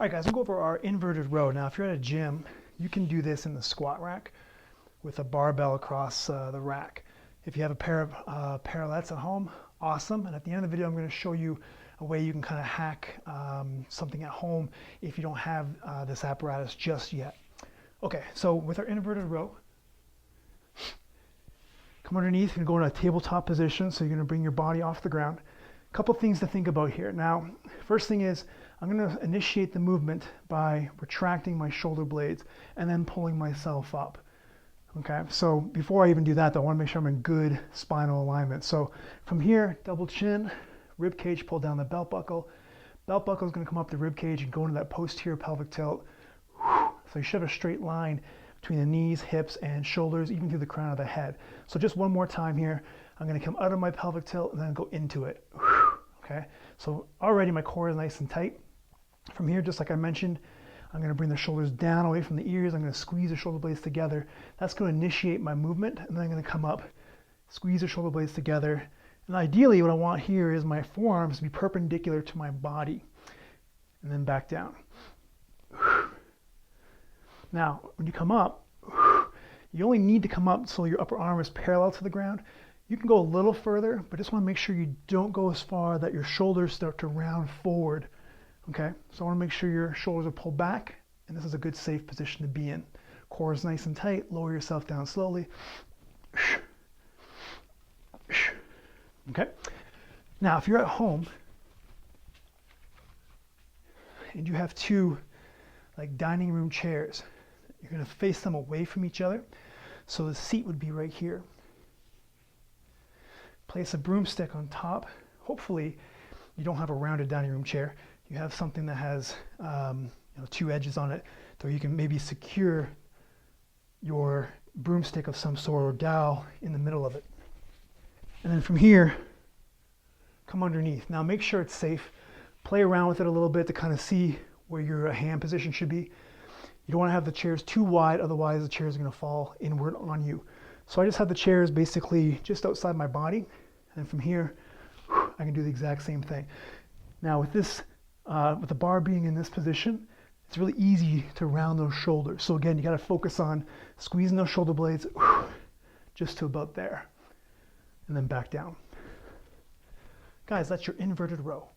All right, guys, we'll go over our inverted row. Now, if you're at a gym, you can do this in the squat rack with a barbell across the rack. If you have a pair of parallettes at home, awesome. And at the end of the video, I'm going to show you a way you can kind of hack something at home if you don't have this apparatus just yet. Okay, so with our inverted row, come underneath and go in a tabletop position. So you're going to bring your body off the ground. A couple things to think about here. Now, first thing is I'm going to initiate the movement by retracting my shoulder blades and then pulling myself up. Okay, so before I even do that, though, I want to make sure I'm in good spinal alignment. So from here, double chin, rib cage, pull down the belt buckle. Belt buckle is going to come up the rib cage and go into that posterior pelvic tilt. So you should have a straight line between the knees, hips, and shoulders, even through the crown of the head. So just one more time here. I'm going to come out of my pelvic tilt and then go into it. Okay, so already my core is nice and tight. From here, just like I mentioned, I'm going to bring the shoulders down away from the ears. I'm going to squeeze the shoulder blades together. That's going to initiate my movement, and then I'm going to come up, squeeze the shoulder blades together. And ideally, what I want here is my forearms to be perpendicular to my body, and then back down. Now, when you come up, you only need to come up so your upper arm is parallel to the ground. You can go a little further, but just want to make sure you don't go as far that your shoulders start to round forward. Okay, so I want to make sure your shoulders are pulled back, and this is a good safe position to be in. Core is nice and tight. Lower yourself down slowly. Okay, now if you're at home and you have two like dining room chairs, you're going to face them away from each other. So the seat would be right here. Place a broomstick on top. Hopefully you don't have a rounded dining room chair. You have something that has two edges on it, so you can maybe secure your broomstick of some sort or dowel in the middle of it. And then from here, come underneath. Now make sure it's safe. Play around with it a little bit to kind of see where your hand position should be. You don't want to have the chairs too wide, otherwise the chairs are going to fall inward on you. So I just have the chairs basically just outside my body, and from here, I can do the exact same thing. Now with this, with the bar being in this position, it's really easy to round those shoulders. So again, you got to focus on squeezing those shoulder blades just to about there, and then back down. Guys, that's your inverted row.